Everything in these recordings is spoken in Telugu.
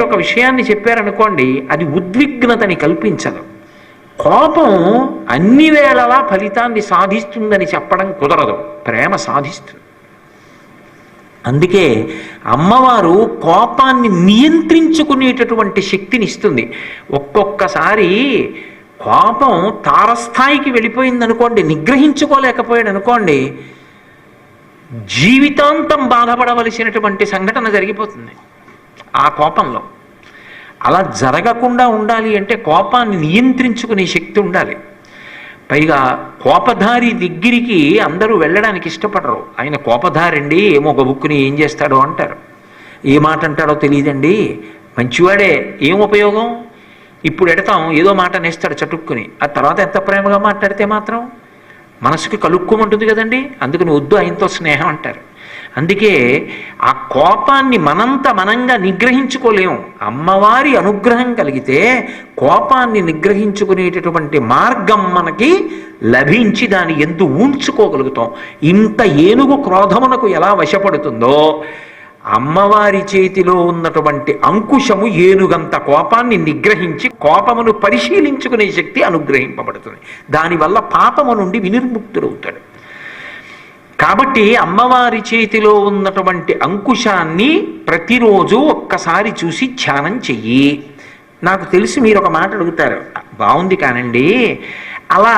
ఒక విషయాన్ని చెప్పారనుకోండి, అది ఉద్విగ్నతని కల్పించదు. కోపం అన్ని వేళలా ఫలితాన్ని సాధిస్తుందని చెప్పడం కుదరదు. ప్రేమ సాధిస్తుంది. అందుకే అమ్మవారు కోపాన్ని నియంత్రించుకునేటటువంటి శక్తిని ఇస్తుంది. ఒక్కొక్కసారి కోపం తారస్థాయికి వెళ్ళిపోయిందనుకోండి, నిగ్రహించుకోలేకపోయాడు అనుకోండి, జీవితాంతం బాధపడవలసినటువంటి సంఘటన జరిగిపోతుంది ఆ కోపంలో. అలా జరగకుండా ఉండాలి అంటే కోపాన్ని నియంత్రించుకునే శక్తి ఉండాలి. పైగా కోపధారి దగ్గరికి అందరూ వెళ్ళడానికి ఇష్టపడరు. ఆయన కోపధారండి, ఏమో గబుక్కుని ఏం చేస్తాడో అంటారు. ఏ మాట అంటాడో తెలియదండి, మంచివాడే, ఏం ఉపయోగం, ఇప్పుడు ఎడతాం ఏదో మాట నేస్తాడు చటుక్కుని, ఆ తర్వాత ఎంత ప్రేమగా మాట్లాడితే మాత్రం మనసుకి కలుక్కుమంటుంది కదండి. అందుకని వద్దు ఆయనతో స్నేహం అంటారు. అందుకే ఆ కోపాన్ని మనంగా నిగ్రహించుకోలేము. అమ్మవారి అనుగ్రహం కలిగితే కోపాన్ని నిగ్రహించుకునేటటువంటి మార్గం మనకి లభించి దాన్ని ఎందు ఊంచుకోగలుగుతాం. ఇంత ఏనుగు క్రోధమునకు ఎలా వశపడుతుందో, అమ్మవారి చేతిలో ఉన్నటువంటి అంకుశము ఏనుగంత కోపాన్ని నిగ్రహించి కోపమును పరిశీలించుకునే శక్తి అనుగ్రహింపబడుతుంది. దానివల్ల పాపము నుండి వినిర్ముక్తుడవుతాడు. కాబట్టి అమ్మవారి చేతిలో ఉన్నటువంటి అంకుశాన్ని ప్రతిరోజు ఒక్కసారి చూసి ధ్యానం చెయ్యి. నాకు తెలిసి మీరు ఒక మాట అడుగుతారు, బాగుంది కానండి, అలా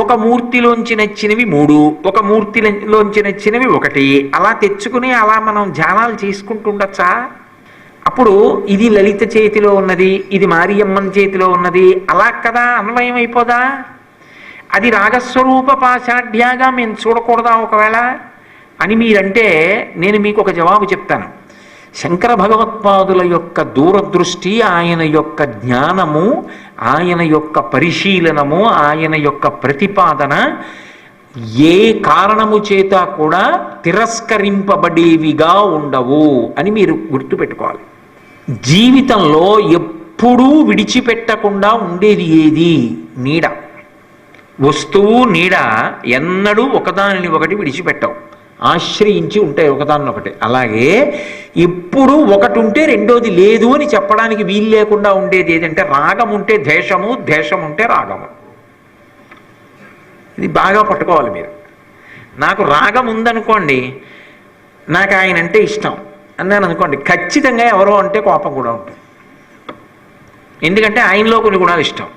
ఒక మూర్తిలోంచి నచ్చినవి 3, ఒక మూర్తిలోంచి నచ్చినవి 1, అలా తెచ్చుకుని అలా మనం ధ్యానాలు చేసుకుంటుండొచ్చా? అప్పుడు ఇది లలిత చేతిలో ఉన్నది, ఇది మారియమ్మన్ చేతిలో ఉన్నది, అలా కదా అన్వయం అయిపోదా? అది రాగస్వరూప పాశాఢ్యాగా మేము చూడకూడదా ఒకవేళ అని మీరంటే, నేను మీకు ఒక జవాబు చెప్తాను. శంకర భగవత్పాదుల యొక్క దూరదృష్టి, ఆయన యొక్క జ్ఞానము, ఆయన యొక్క పరిశీలనము, ఆయన యొక్క ప్రతిపాదన ఏ కారణము చేత కూడా తిరస్కరింపబడేవిగా ఉండవు అని మీరు గుర్తుపెట్టుకోవాలి. జీవితంలో ఎప్పుడూ విడిచిపెట్టకుండా ఉండేది ఏది? నీడ. వస్తువు నీడ ఎన్నడూ ఒకదానిని ఒకటి విడిచిపెట్టవు, ఆశ్రయించి ఉంటాయి ఒకదాన్నొకటి. అలాగే ఎప్పుడు ఒకటి ఉంటే రెండోది లేదు అని చెప్పడానికి వీలు లేకుండా ఉండేది ఏదంటే, రాగం ఉంటే ద్వేషము, ద్వేషం ఉంటే రాగము. ఇది బాగా పట్టుకోవాలి మీరు. నాకు రాగం ఉందనుకోండి, నాకు ఆయన అంటే ఇష్టం అన్నాను అనుకోండి, ఖచ్చితంగా ఎవరో అంటే కోపం కూడా ఉంటుంది. ఎందుకంటే ఆయనలో కొన్ని గుణాలు ఇష్టం,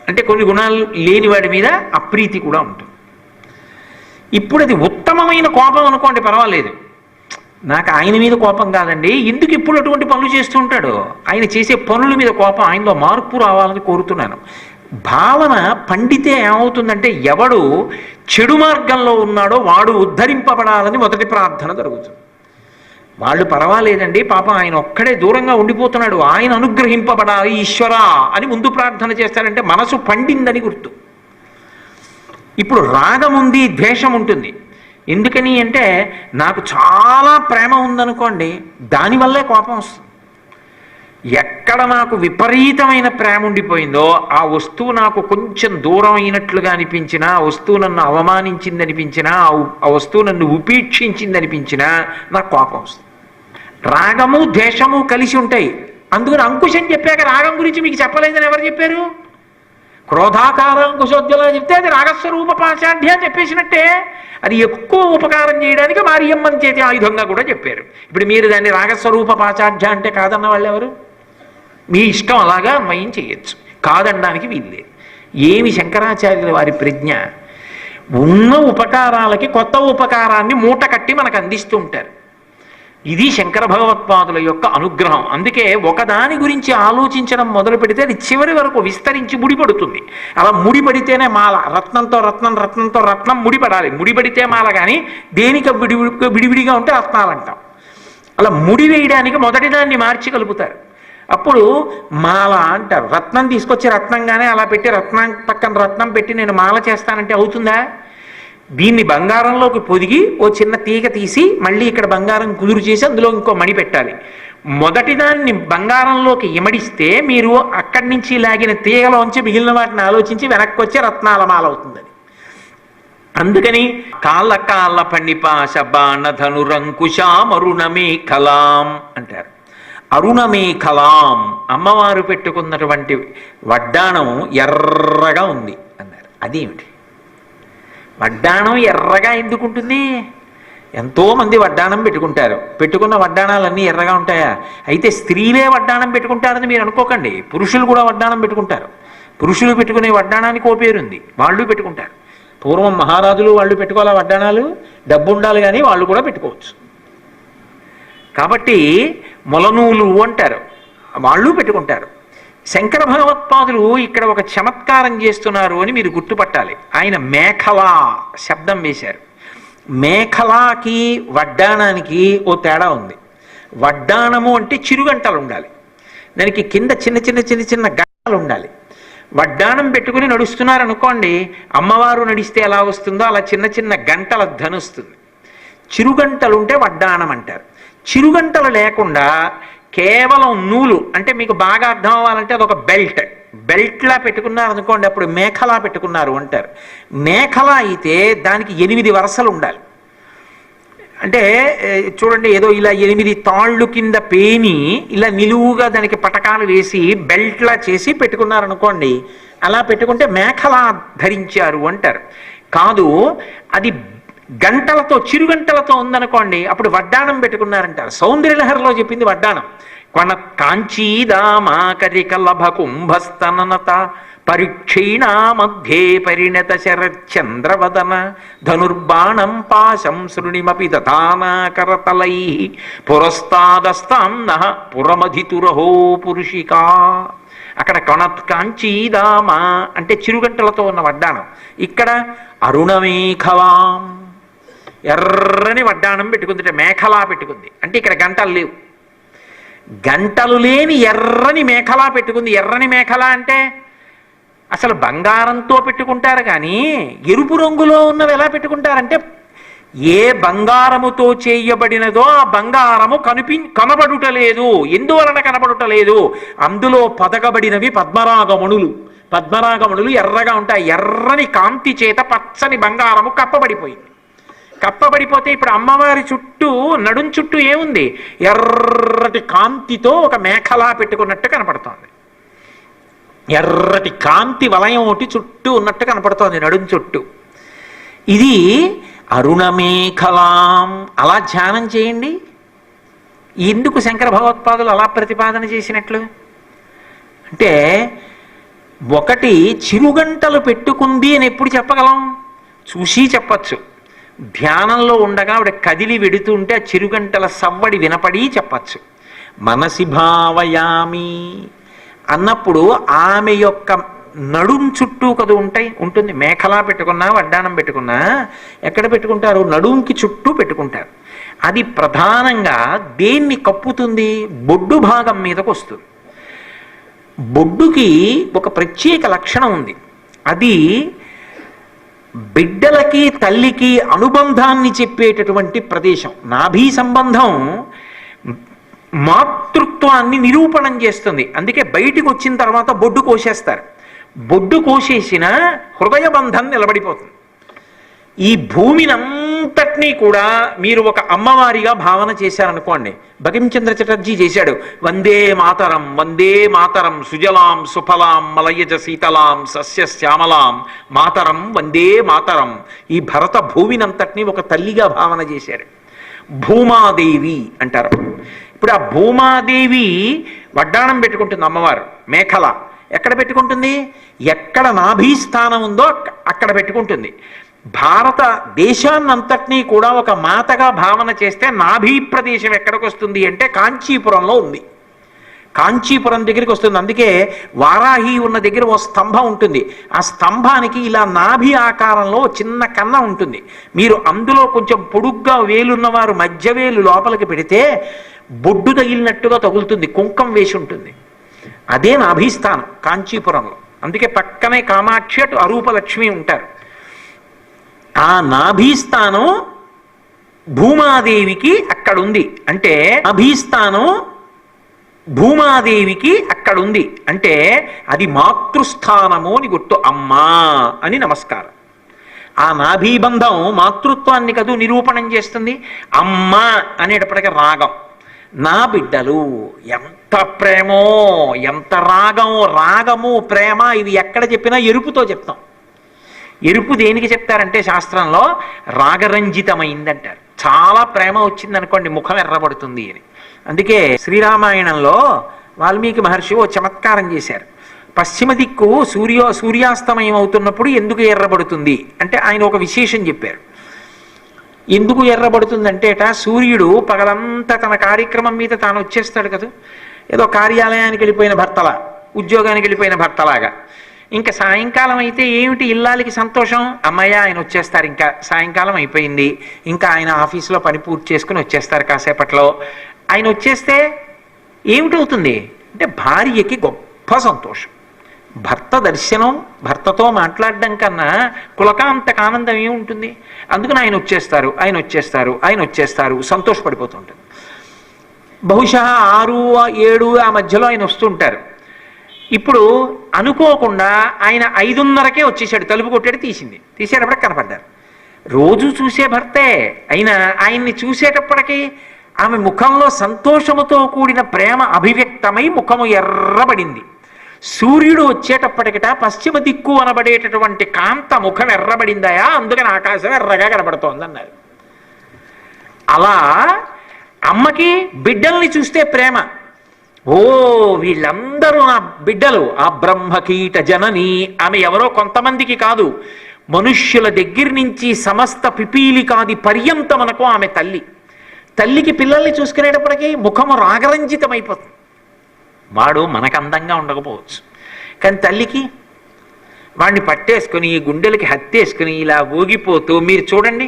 అంటే కొన్ని గుణాలు లేని వాడి మీద అప్రీతి కూడా ఉంటుంది. ఇప్పుడు అది ఉత్తమమైన కోపం అనుకోండి, పర్వాలేదు. నాకు ఆయన మీద కోపం కాదండి, ఎందుకు ఇప్పుడు అటువంటి పనులు చేస్తూ ఉంటాడు, ఆయన చేసే పనుల మీద కోపం, ఆయనలో మార్పు రావాలని కోరుతున్నాను. భావన పండితే ఏమవుతుందంటే, ఎవడు చెడు మార్గంలో ఉన్నాడో వాడు ఉద్ధరింపబడాలని మొదటి ప్రార్థన జరుగుతుంది. వాళ్ళు పర్వాలేదండి, పాపం ఆయన ఒక్కడే దూరంగా ఉండిపోతున్నాడు, ఆయన అనుగ్రహింపబడాలి ఈశ్వరా అని ముందు ప్రార్థన చేస్తారంటే మనసు పండిందని గుర్తు. ఇప్పుడు రాగం ఉంది, ద్వేషం ఉంటుంది. ఎందుకని అంటే, నాకు చాలా ప్రేమ ఉందనుకోండి, దానివల్లే కోపం వస్తుంది. ఎక్కడ నాకు విపరీతమైన ప్రేమ ఉండిపోయిందో, ఆ వస్తువు నాకు కొంచెం దూరం అయినట్లుగా అనిపించినా, ఆ వస్తువు నన్ను అవమానించింది అనిపించినా, ఆ వస్తువు నన్ను ఉపేక్షించింది అనిపించినా నాకు కోపం వస్తుంది. రాగము ద్వేషము కలిసి ఉంటాయి. అందుకని అంకుశం చెప్పాక రాగం గురించి మీకు చెప్పలేదని ఎవరు చెప్పారు? క్రోధాకార అంకుశోద్యోగా చెప్తే అది రాగస్వరూప పాశాఢ్య చెప్పేసినట్టే. అది ఎక్కువ ఉపకారం చేయడానికి మారియమ్మని చేతి ఆయుధంగా కూడా చెప్పారు. ఇప్పుడు మీరు దాన్ని రాగస్వరూప పాశాఢ్య అంటే కాదన్న వాళ్ళు ఎవరు? మీ ఇష్టం, అలాగా అన్వయం చేయొచ్చు, కాదనడానికి వీల్లేదు. ఏమి శంకరాచార్యుల వారి ప్రజ్ఞ! ఉన్న ఉపకారాలకి కొత్త ఉపకారాన్ని మూట కట్టి మనకు అందిస్తూ ఉంటారు. ఇది శంకర భగవత్పాదుల యొక్క అనుగ్రహం. అందుకే ఒకదాని గురించి ఆలోచించడం మొదలు పెడితే అది చివరి వరకు విస్తరించి ముడిపడుతుంది. అలా ముడిపడితేనే మాల. రత్నంతో రత్నం, రత్నంతో రత్నం ముడిపడాలి. ముడిపడితే మాల, కానీ దేనికి విడివిడిగా ఉంటే రత్నాలంటాం. అలా ముడి వేయడానికి మొదటిదాన్ని మార్చి కలుపుతారు, అప్పుడు మాల అంటారు. రత్నం తీసుకొచ్చి రత్నంగానే అలా పెట్టి రత్నం పక్కన రత్నం పెట్టి నేను మాల చేస్తానంటే అవుతుందా? దీన్ని బంగారంలోకి పొదిగి ఓ చిన్న తీగ తీసి మళ్ళీ ఇక్కడ బంగారం కుదురు చేసి అందులో ఇంకో మణి పెట్టాలి. మొదటిదాన్ని బంగారంలోకి ఇమడిస్తే మీరు అక్కడి నుంచి లాగిన తీగలోంచి మిగిలిన వాటిని ఆలోచించి వెనక్కి వచ్చే రత్నాల మాల అవుతుంది. అందుకని కాళ్ళ కాళ్ళ పండిపాశ బాణ ధనురంకుశ మరుణమే కలాం అంటారు. అరుణమేఖలాం, అమ్మవారు పెట్టుకున్నటువంటి వడ్డాణం ఎర్రగా ఉంది అన్నారు. అదేమిటి వడ్డాణం ఎర్రగా ఎందుకుంటుంది? ఎంతోమంది వడ్డాణం పెట్టుకుంటారు, పెట్టుకున్న వడ్డాణాలన్నీ ఎర్రగా ఉంటాయా? అయితే స్త్రీలే వడ్డాణం పెట్టుకుంటారని మీరు అనుకోకండి, పురుషులు కూడా వడ్డాణం పెట్టుకుంటారు. పురుషులు పెట్టుకునే వడ్డాణానికి ఓ పేరుంది, వాళ్ళు పెట్టుకుంటారు. పూర్వం మహారాజులు వాళ్ళు పెట్టుకోవాలా వడ్డాణాలు? డబ్బు ఉండాలి కానీ వాళ్ళు కూడా పెట్టుకోవచ్చు. కాబట్టి మొలనూలు అంటారు, వాళ్ళు పెట్టుకుంటారు. శంకర భగవత్పాదులు ఇక్కడ ఒక చమత్కారం చేస్తున్నారు అని మీరు గుర్తుపట్టాలి. ఆయన మేఖలా శబ్దం వేశారు. మేఖలాకి వడ్డాణానికి ఓ తేడా ఉంది. వడ్డాణము అంటే చిరుగంటలు ఉండాలి, దానికి కింద చిన్న చిన్న చిన్న చిన్న గంటలు ఉండాలి. వడ్డాణం పెట్టుకుని నడుస్తున్నారనుకోండి, అమ్మవారు నడిస్తే ఎలా వస్తుందో అలా చిన్న చిన్న గంటల ధనుస్తుంది. చిరుగంటలు ఉంటే వడ్డాణం అంటారు. చిరుగంటలు లేకుండా కేవలం నూలు అంటే మీకు బాగా అర్థం అవ్వాలంటే అదొక బెల్ట్లా పెట్టుకున్నారు అనుకోండి, అప్పుడు మేఖలా పెట్టుకున్నారు అంటారు. మేఖలా అయితే దానికి 8 వరసలు ఉండాలి. అంటే చూడండి, ఏదో ఇలా 8 తాళ్ళు కింద పేని ఇలా నిలువుగా దానికి పటకాలు వేసి బెల్ట్లా చేసి పెట్టుకున్నారనుకోండి, అలా పెట్టుకుంటే మేఖలా ధరించారు అంటారు. కాదు, అది గంటలతో చిరుగంటలతో ఉందనుకోండి, అప్పుడు వడ్డాణం పెట్టుకున్నారంటారు. సౌందర్యలహరిలో చెప్పింది వడ్డాణం. కొన కాంచీదామాకరికలభ కుంభస్తననత పరిక్షీణా మధ్యే పరిణత శరచంద్రవదన ధనుర్బాణం పాశం శృణిమపి దధానాకరతలై పురస్తాదస్తాం నః పురమధితురహో పురుషికా. అక్కడ కొనత్కాంచీదామ అంటే చిరుగంటలతో ఉన్న వడ్డాణం. ఇక్కడ అరుణమేఖలాం, ఎర్రని వడ్డాణం పెట్టుకుంది, మేఖలా పెట్టుకుంది. అంటే ఇక్కడ గంటలు లేవు, గంటలు లేని ఎర్రని మేఖలా పెట్టుకుంది. ఎర్రని మేఖలా అంటే అసలు బంగారంతో పెట్టుకుంటారు కానీ ఎరుపు రంగులో ఉన్నవి ఎలా పెట్టుకుంటారంటే, ఏ బంగారముతో చేయబడినదో ఆ బంగారము కనబడుటలేదు. ఎందువలన కనబడుటలేదు? అందులో పదకబడినవి పద్మరాగమణులు. పద్మరాగమణులు ఎర్రగా ఉంటాయి. ఎర్రని కాంతి చేత పచ్చని బంగారము కప్పబడిపోయింది. కప్పబడిపోతే ఇప్పుడు అమ్మవారి చుట్టూ నడుం చుట్టూ ఏముంది? ఎర్రటి కాంతితో ఒక మేఖలా పెట్టుకున్నట్టు కనపడుతోంది. ఎర్రటి కాంతి వలయం ఒకటి చుట్టూ ఉన్నట్టు కనపడుతోంది నడుం చుట్టూ. ఇది అరుణమేఖలాం. అలా ధ్యానం చేయండి. ఎందుకు శంకర భగవత్పాదులు అలా ప్రతిపాదన చేసినట్లు అంటే, ఒకటి చిరుగంటలు పెట్టుకుంది అని ఎప్పుడు చెప్పగలం? చూసి చెప్పచ్చు. ధ్యానంలో ఉండగా ఆవిడ కదిలి వెడుతుంటే ఆ చిరుగంటల సవ్వడి వినపడి చెప్పచ్చు. మనసి భావయామి అన్నప్పుడు ఆమె యొక్క నడుం చుట్టూ కదా ఉంటుంది. మేఖలా పెట్టుకున్నా వడ్డాణం పెట్టుకున్నా ఎక్కడ పెట్టుకుంటారు? నడుంకి చుట్టూ పెట్టుకుంటారు. అది ప్రధానంగా దేన్ని కప్పుతుంది? బొడ్డు భాగం మీదకు వస్తుంది. బొడ్డుకి ఒక ప్రత్యేక లక్షణం ఉంది. అది బిడ్డలకి తల్లికి అనుబంధాన్ని చెప్పేటటువంటి ప్రదేశం. నాభీ సంబంధం మాతృత్వాన్ని నిరూపణం చేస్తుంది. అందుకే బయటికి వచ్చిన తర్వాత బొడ్డు కోసేస్తారు. బొడ్డు కోసేసిన హృదయ బంధం నిలబడిపోతుంది. ఈ భూమినంతటినీ కూడా మీరు ఒక అమ్మవారిగా భావన చేశారనుకోండి. బకించంద్ర చటర్జీ చేశాడు. వందే మాతరం వందే మాతరం సుజలాం సుఫలాం మలయజ శీతలాం సస్య శ్యామలాం మాతరం వందే మాతరం. ఈ భరత భూమినంతటినీ ఒక తల్లిగా భావన చేశాడు. భూమాదేవి అంటారు. ఇప్పుడు ఆ భూమాదేవి వడ్డాణం పెట్టుకుంటుంది అమ్మవారు. మేఖల ఎక్కడ పెట్టుకుంటుంది? ఎక్కడ నాభీస్థానం ఉందో అక్కడ పెట్టుకుంటుంది. భారతదేశాన్నంతటినీ కూడా ఒక మాతగా భావన చేస్తే నాభీ ప్రదేశం ఎక్కడికి వస్తుంది అంటే కాంచీపురంలో ఉంది. కాంచీపురం దగ్గరికి వస్తుంది. అందుకే వారాహి ఉన్న దగ్గర ఓ స్తంభం ఉంటుంది. ఆ స్తంభానికి ఇలా నాభి ఆకారంలో చిన్న కన్న ఉంటుంది. మీరు అందులో కొంచెం పొడుగ్గా వేలున్నవారు మధ్య వేలు లోపలికి పెడితే బొడ్డు తగిలినట్టుగా తగులుతుంది. కుంకం వేసి ఉంటుంది. అదే నాభీస్థానం కాంచీపురంలో. అందుకే పక్కనే కామాక్షి అటు అరూపలక్ష్మి ఉంటారు. ఆ నాభీస్థానం భూమాదేవికి అక్కడుంది. అంటే నాభీస్థానం భూమాదేవికి అక్కడుంది అంటే అది మాతృస్థానము అని గుర్తు. అమ్మా అని నమస్కారం. ఆ నాభీబంధం మాతృత్వాన్ని కదూ నిరూపణం చేస్తుంది. అమ్మ అనేటప్పటికీ రాగం. నా బిడ్డలు ఎంత ప్రేమో, ఎంత రాగమో. రాగము ప్రేమ ఇవి ఎక్కడ చెప్పినా ఎరుపుతో చెప్తాం. ఎరుపు దేనికి చెప్తారంటే శాస్త్రంలో రాగరంజితమైందంటారు. చాలా ప్రేమ వచ్చిందనుకోండి ముఖం ఎర్రబడుతుంది అని. అందుకే శ్రీరామాయణంలో వాల్మీకి మహర్షి ఓ చమత్కారం చేశారు. పశ్చిమ దిక్కు సూర్యాస్తమయం అవుతున్నప్పుడు ఎందుకు ఎర్రబడుతుంది అంటే ఆయన ఒక విశేషం చెప్పారు. ఎందుకు ఎర్రబడుతుందంటేట సూర్యుడు పగలంతా తన కార్యక్రమం మీద తాను వచ్చేస్తాడు కదా, ఏదో కార్యాలయానికి వెళ్ళిపోయిన భర్తలా, ఉద్యోగానికి వెళ్ళిపోయిన భర్తలాగా. ఇంకా సాయంకాలం అయితే ఏమిటి ఇల్లాలికి సంతోషం, అమ్మయ్య ఆయన వచ్చేస్తారు, ఇంకా సాయంకాలం అయిపోయింది, ఇంకా ఆయన ఆఫీసులో పని పూర్తి చేసుకుని వచ్చేస్తారు కాసేపట్లో. ఆయన వచ్చేస్తే ఏమిటవుతుంది అంటే భార్యకి గొప్ప సంతోషం. భర్త దర్శనం, భర్తతో మాట్లాడడం కన్నా కులకాంతక ఆనందం ఏముంటుంది. అందుకని ఆయన వచ్చేస్తారు, ఆయన వచ్చేస్తారు, ఆయన వచ్చేస్తారు, సంతోషపడిపోతుంటుంది. బహుశా 6, 7 ఆ మధ్యలో ఆయన వస్తుంటారు. ఇప్పుడు అనుకోకుండా ఆయన 5:30కే వచ్చేసాడు, తలుపు కొట్టాడు, తీసేటప్పటికి కనపడ్డారు. రోజు చూసే భర్తే అయినా ఆయన్ని చూసేటప్పటికీ ఆమె ముఖంలో సంతోషముతో కూడిన ప్రేమ అభివ్యక్తమై ముఖము ఎర్రబడింది. సూర్యుడు వచ్చేటప్పటికిట పశ్చిమ దిక్కు అనబడేటటువంటి కాంత ముఖం ఎర్రబడిందాయా, అందుకని ఆకాశం ఎర్రగా కనబడుతోంది అన్నారు. అలా అమ్మకి బిడ్డల్ని చూస్తే ప్రేమ. ఓ వీళ్ళందరూ నా బిడ్డలు, ఆ బ్రహ్మకీట జనని. ఆమె ఎవరో కొంతమందికి కాదు, మనుష్యుల దగ్గర నుంచి సమస్త పిపీలికాది పర్యంతమనకు ఆమె తల్లి. తల్లికి పిల్లల్ని చూసుకునేటప్పటికీ ముఖము రాగరంజితమైపోతుంది. వాడు మనకు అందంగా ఉండకపోవచ్చు, కానీ తల్లికి వాడిని పట్టేసుకుని గుండెలకి హత్తేసుకుని ఇలా ఊగిపోతూ మీరు చూడండి.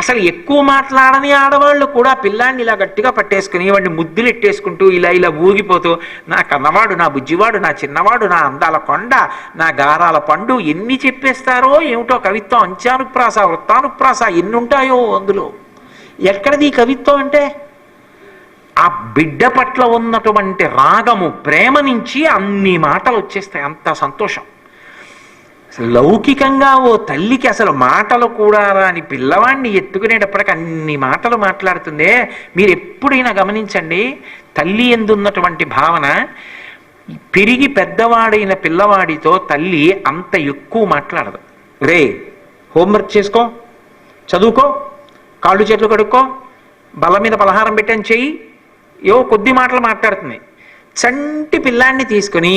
అసలు ఎక్కువ మాట్లాడని ఆడవాళ్ళు కూడా పిల్లాన్ని ఇలా గట్టిగా పట్టేసుకుని వాడిని ముద్దులు ఎట్టేసుకుంటూ ఇలా ఇలా ఊగిపోతూ నా కన్నవాడు, నా బుజ్జివాడు, నా చిన్నవాడు, నా అందాల కొండ, నా గారాల పండు ఎన్ని చెప్పేస్తారో ఏమిటో. కవిత్వం అంచానుప్రాస, వృత్తానుప్రాస ఎన్ని ఉంటాయో అందులో. ఎక్కడిది కవిత్వం అంటే ఆ బిడ్డ పట్ల ఉన్నటువంటి రాగము, ప్రేమ నుంచి అన్ని మాటలు వచ్చేస్తాయి. అంత సంతోషం. లౌకికంగా ఓ తల్లికి అసలు మాటలు కూడా రాని పిల్లవాడిని ఎత్తుకునేటప్పటికి అన్ని మాటలు మాట్లాడుతుందే. మీరు ఎప్పుడైనా గమనించండి, తల్లి ఎందున్నటువంటి భావన. పెరిగి పెద్దవాడైన పిల్లవాడితో తల్లి అంత ఎక్కువ మాట్లాడదు. రే హోంవర్క్ చేసుకో, చదువుకో, కాళ్ళు చేతులు కడుక్కో, బల్ల మీద పలహారం పెట్టని చెయ్యి, ఏవో కొద్ది మాటలు మాట్లాడుతుంది. చంటి పిల్లాన్ని తీసుకుని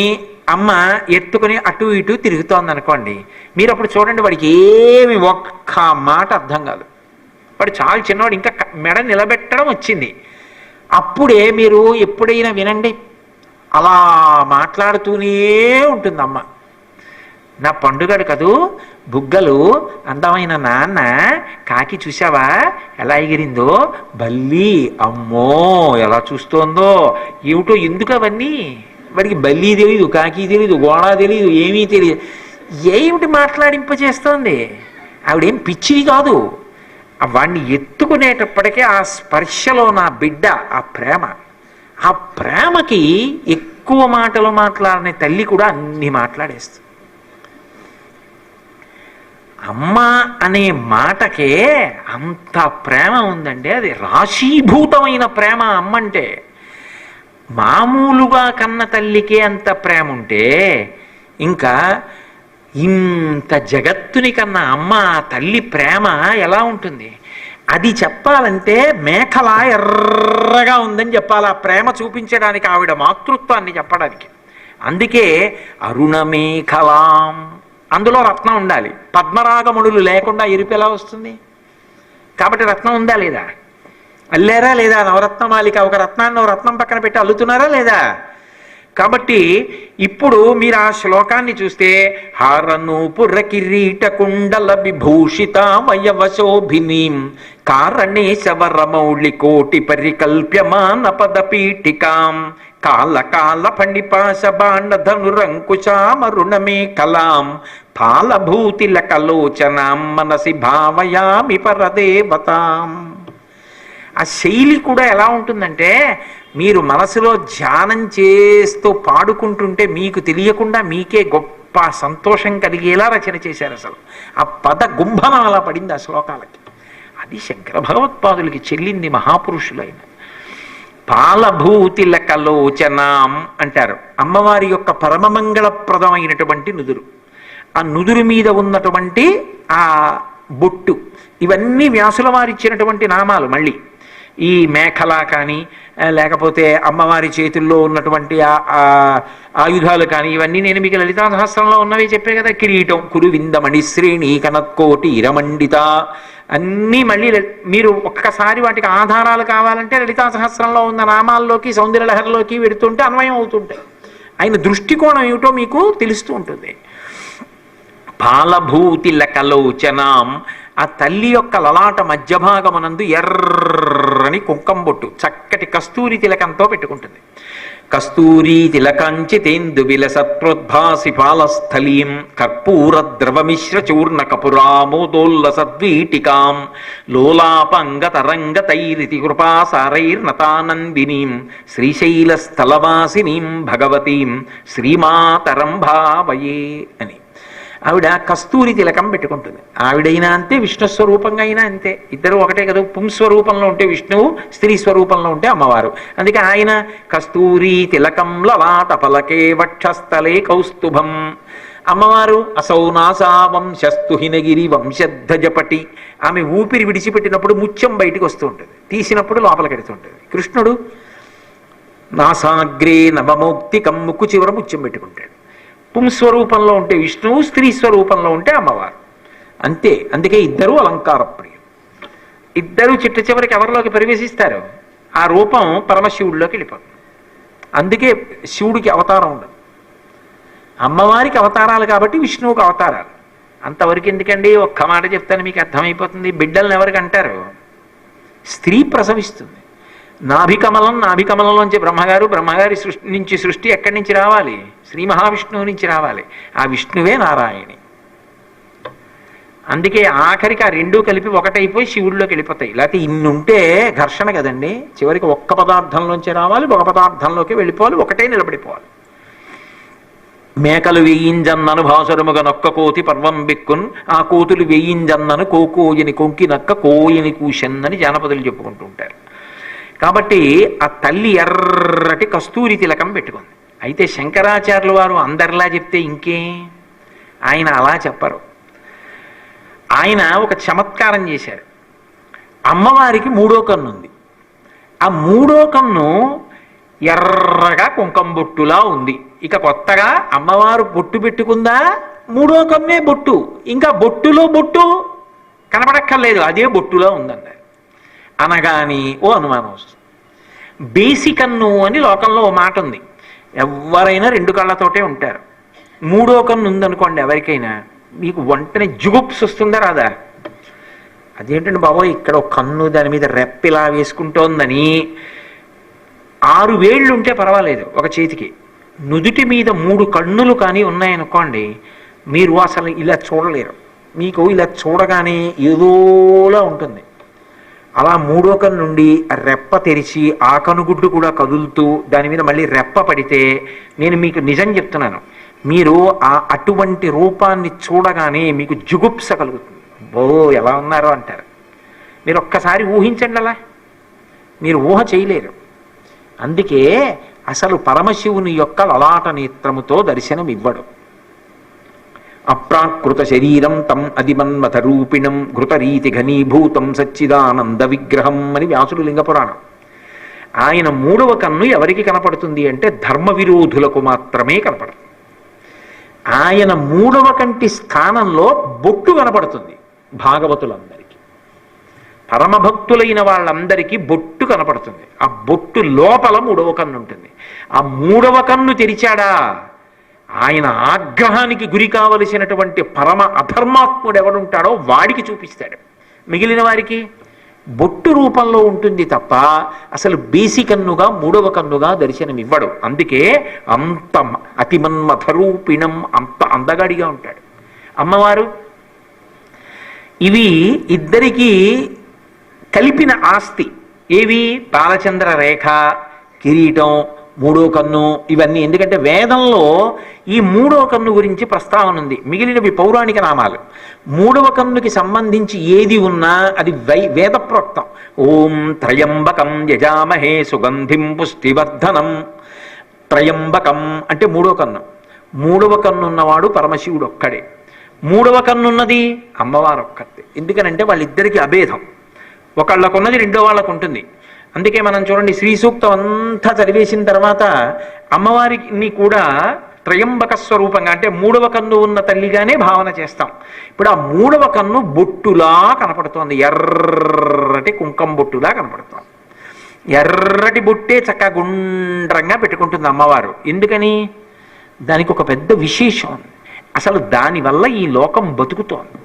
అమ్మ ఎత్తుకుని అటు ఇటు తిరుగుతోంది అనుకోండి, మీరు అప్పుడు చూడండి వాడికి ఏమి ఒక్క మాట అర్థం కాదు. వాడు చాలా చిన్నవాడు, ఇంకా మెడ నిలబెట్టడం వచ్చింది. అప్పుడే మీరు ఎప్పుడైనా వినండి, అలా మాట్లాడుతూనే ఉంటుంది అమ్మ. నా పండుగడు కదూ, బుగ్గలు, అందమైన నాన్న, కాకి చూసావా ఎలా ఎగిరిందో, బల్లి అమ్మో ఎలా చూస్తోందో, ఏమిటో. ఎందుకు అవన్నీ? వాడికి బల్లి తెలీదు, కాకి తెలీదు, గోడ తెలీదు, ఏమీ తెలియదు. ఏమిటి మాట్లాడింపచేస్తోంది? ఆవిడేం పిచ్చిది కాదు. వాడిని ఎత్తుకునేటప్పటికీ ఆ స్పర్శలో నా బిడ్డ, ఆ ప్రేమ, ఆ ప్రేమకి ఎక్కువ మాటలు మాట్లాడని తల్లి కూడా అన్ని మాట్లాడేస్తుంది. అమ్మ అనే మాటకే అంత ప్రేమ ఉందండి. అది రాశీభూతమైన ప్రేమ అమ్మ అంటే. మామూలుగా కన్న తల్లికే అంత ప్రేమ ఉంటే ఇంకా ఇంత జగత్తుని కన్నా అమ్మ తల్లి ప్రేమ ఎలా ఉంటుంది? అది చెప్పాలంటే మేఖల ఎర్రగా ఉందని చెప్పాలి. ఆ ప్రేమ చూపించడానికి, ఆవిడ మాతృత్వాన్ని చెప్పడానికి. అందుకే అరుణమేఖలాం, అందులో రత్నం ఉండాలి. పద్మరాగముడులు లేకుండా ఎరుపు ఎలా వస్తుంది? కాబట్టి రత్నం ఉందా లేదా? అల్లారా లేదా? నవరత్నమాలిక ఒక రత్నాన్ని రత్నం పక్కన పెట్టి అల్లుతున్నారా లేదా? కాబట్టి ఇప్పుడు మీరు ఆ శ్లోకాన్ని చూస్తే హారనూపుర కిరీట కుండల విభూషితామయవశోభినీం కారణేశవరమౌళి కోటి పరికల్ప్యమాన పదపీఠికాం కాల కాల ఫణిపాశ బాణ ధనురంకుశామరుణమే కలాం ఫాలభూతిల కలోచనాం మనసి భావయామి పరదేవతాం. ఆ శైలి కూడా ఎలా ఉంటుందంటే, మీరు మనసులో ధ్యానం చేస్తూ పాడుకుంటుంటే మీకు తెలియకుండా మీకే గొప్ప సంతోషం కలిగేలా రచన చేశారు. అసలు ఆ పద గుంభనం అలా పడింది ఆ శ్లోకాలకి. అది శంకర భగవత్పాదులకి చెల్లింది మహాపురుషులైన పాలభూతిలకలోచనాం అంటారు. అమ్మవారి యొక్క పరమమంగళప్రదమైనటువంటి నుదురు, ఆ నుదురు మీద ఉన్నటువంటి ఆ బొట్టు, ఇవన్నీ వ్యాసుల వారు ఇచ్చినటువంటి నామాలు. మళ్ళీ ఈ మేఖల కానీ, లేకపోతే అమ్మవారి చేతుల్లో ఉన్నటువంటి ఆయుధాలు కానీ, ఇవన్నీ నేను మీకు లలితా సహస్రంలో ఉన్నవి చెప్పే కదా. కిరీటం, కురువిందమణి శ్రేణి కనత్కోటి ఇరమండిత, అన్నీ మళ్ళీ మీరు ఒక్కసారి వాటికి ఆధారాలు కావాలంటే లలితా సహస్రంలో ఉన్న నామాల్లోకి, సౌందర్యలహరిలోకి వెడుతుంటే అన్వయం అవుతుంటాయి. ఆయన దృష్టికోణం ఏమిటో మీకు తెలుస్తూ ఉంటుంది. పాలభూతిలకలోచనాం, ఆ తల్లి యొక్క లలాట మధ్య భాగమునందు ఎర్రని కుంకం బొట్టు చక్కటి కస్తూరి తిలకంతో పెట్టుకుంటుంది. కస్తూరీ తిలకాంచితేందు విలసత్ప్రోద్భాసి పాలస్థలీం కర్పూర ద్రవమిశ్ర చూర్ణ కపురామోదోల్లసద్వీటికాం లోలాపంగతరంగతైరితి కృపాసారైర్నతానందినీం శ్రీశైలస్థలవాసినీం భగవతీం శ్రీమాతరం భావయే అని. ఆవిడ కస్తూరి తిలకం పెట్టుకుంటుంది. ఆవిడైనా అంతే, విష్ణు స్వరూపంగా అయినా అంతే. ఇద్దరు ఒకటే కదా. పుంస్వరూపంలో ఉంటే విష్ణువు, స్త్రీ స్వరూపంలో ఉంటే అమ్మవారు. అందుకే ఆయన కస్తూరి తిలకం లలాట పలకే వక్షస్థలే కౌస్తుభం. అమ్మవారు అసౌనాసా వంశస్తు హినగిరి వంశధ్వజపటి. ఆమె ఊపిరి విడిచిపెట్టినప్పుడు ముత్యం బయటికి వస్తూ ఉంటుంది, తీసినప్పుడు లోపలికి వెడుతుంటుంది. కృష్ణుడు నాసాగ్రే నవమౌక్తికం, ముక్కు చివర ముత్యం పెట్టుకుంటాడు. పుంస్వరూపంలో ఉంటే విష్ణువు, స్త్రీ స్వరూపంలో ఉంటే అమ్మవారు అంతే. అందుకే ఇద్దరూ అలంకార ప్రియులు. ఇద్దరు చిట్ట చివరికి ఎవరిలోకి ప్రవేశిస్తారు? ఆ రూపం పరమశివుడిలోకి వెళ్ళిపోతుంది. అందుకే శివుడికి అవతారం ఉండదు, అమ్మవారికి అవతారాలు కాబట్టి విష్ణువుకి అవతారాలు. అంతవరకు ఎందుకండి? ఒక్క మాట చెప్తాను, మీకు అర్థమైపోతుంది. బిడ్డలను ఎవరికి అంటారు? స్త్రీ ప్రసవిస్తుంది. నాభికమలంలోంచి బ్రహ్మగారి సృష్టి నుంచి సృష్టి ఎక్కడి నుంచి రావాలి? శ్రీ మహావిష్ణువు నుంచి రావాలి. ఆ విష్ణువే నారాయణి. అందుకే ఆఖరికి ఆ రెండూ కలిపి ఒకటైపోయి శివుడిలోకి వెళ్ళిపోతాయి. లేకపోతే ఇన్నుంటే ఘర్షణ కదండి. చివరికి ఒక్క పదార్థంలోంచి రావాలి, ఒక పదార్థంలోకి వెళ్ళిపోవాలి, ఒకటే నిలబడిపోవాలి. మేకలు వేయింజన్నను భాసురముగా నొక్క కోతి పర్వం బిక్కున్, ఆ కోతులు వేయింజన్నను కోకోయని కొంకి నక్క కోయని కూషన్నని జానపదులు చెప్పుకుంటూ ఉంటారు. కాబట్టి ఆ తల్లి ఎర్రటి కస్తూరి తిలకం పెట్టుకుంది. అయితే శంకరాచార్యుల వారు అందరిలా చెప్తే ఇంకే, ఆయన అలా చెప్పరు. ఆయన ఒక చమత్కారం చేశారు. అమ్మవారికి మూడో కన్ను ఉంది. ఆ మూడో కన్ను ఎర్రగా కుంకం బొట్టులా ఉంది. ఇక కొత్తగా అమ్మవారు బొట్టు పెట్టుకుందా, మూడో కన్నే బొట్టు, ఇంకా బొట్టులో బొట్టు కనపడక్కర్లేదు, అదే బొట్టులో ఉందన్నారు. అనగాని ఓ అనుమానం వస్తుంది. బేసికన్ను అని లోకంలో ఓ మాట ఉంది. ఎవరైనా రెండు కళ్ళతోటే ఉంటారు. మూడో కన్ను ఉందనుకోండి ఎవరికైనా, మీకు వెంటనే జుగుప్స్ వస్తుందా రాదా? అదేంటండి బాబో, ఇక్కడ ఒక కన్ను, దాని మీద రెప్పిలా వేసుకుంటోందని. 6 వేళ్ళు ఉంటే పర్వాలేదు ఒక చేతికి. నుదుటి మీద 3 కన్నులు కానీ ఉన్నాయనుకోండి, మీరు అసలు ఇలా చూడలేరు. మీకు ఇలా చూడగానే ఏదోలా ఉంటుంది. అలా మూడో కన్ను నుండి రెప్ప తెరిచి ఆ కనుగుడ్డు కూడా కదులుతూ దాని మీద మళ్ళీ రెప్ప పడితే, నేను మీకు నిజం చెప్తున్నాను, మీరు ఆ అటువంటి రూపాన్ని చూడగానే మీకు జుగుప్స కలుగుతుంది. బో ఎలా ఉన్నారో అంటారు. మీరు ఒక్కసారి ఊహించండి, అలా మీరు ఊహ చేయలేరు. అందుకే అసలు పరమశివుని యొక్క లలాట నేత్రముతో దర్శనం ఇవ్వడు. అప్రాకృత శరీరం తం అదిమన్మథ రూపిణం ఘృతరీతి ఘనీభూతం సచ్చిదానంద విగ్రహం అని వ్యాసుడు లింగపురాణం. ఆయన మూడవ కన్ను ఎవరికి కనపడుతుంది అంటే ధర్మ విరోధులకు మాత్రమే కనపడుతుంది. ఆయన మూడవ కంటి స్థానంలో బొట్టు కనపడుతుంది భాగవతులందరికీ. పరమభక్తులైన వాళ్ళందరికీ బొట్టు కనపడుతుంది. ఆ బొట్టు లోపల మూడవ కన్ను ఉంటుంది. ఆ మూడవ కన్ను తెరిచాడా, ఆయన ఆగ్రహానికి గురి కావలసినటువంటి పరమ అధర్మాత్ముడు ఎవడుంటాడో వాడికి చూపిస్తాడు. మిగిలిన వారికి బొట్టు రూపంలో ఉంటుంది తప్ప అసలు బేసికన్నుగా మూడవ కన్నుగా దర్శనమివ్వడు. అందుకే అంత అతిమన్మథరూపిణం, అంత అందగాడిగా ఉంటాడు అమ్మవారు. ఇవి ఇద్దరికీ కలిపిన ఆస్తి. ఏవి? బాలచంద్ర రేఖ, కిరీటం, మూడో కన్ను ఇవన్నీ. ఎందుకంటే వేదంలో ఈ మూడో కన్ను గురించి ప్రస్తావన ఉంది, మిగిలినవి పౌరాణిక నామాలు. మూడవ కన్నుకి సంబంధించి ఏది ఉన్నా అది వేద ప్రోక్తం. ఓం త్రయంబకం యజామహే సుగంధిం పుష్టివర్ధనం. త్రయంబకం అంటే మూడో కన్ను. మూడవ కన్నున్నవాడు పరమశివుడు ఒక్కడే. మూడవ కన్నున్నది అమ్మవారు ఒక్కతే. ఎందుకనంటే వాళ్ళిద్దరికీ అభేదం, ఒకళ్ళకున్నది రెండో వాళ్ళకు ఉంటుంది. అందుకే మనం చూడండి, శ్రీ సూక్తం అంతా చదివేసిన తర్వాత అమ్మవారిని కూడా త్రయంబక స్వరూపంగా, అంటే మూడవ కన్ను ఉన్న తల్లిగానే భావన చేస్తాం. ఇప్పుడు ఆ మూడవ కన్ను బొట్టులా కనపడుతోంది, ఎర్రటి కుంకం బొట్టులా కనపడుతోంది. ఎర్రటి బొట్టే చక్కగా గుండ్రంగా పెట్టుకుంటుంది అమ్మవారు. ఎందుకని? దానికి ఒక పెద్ద విశేషం. అసలు దానివల్ల ఈ లోకం బతుకుతోంది.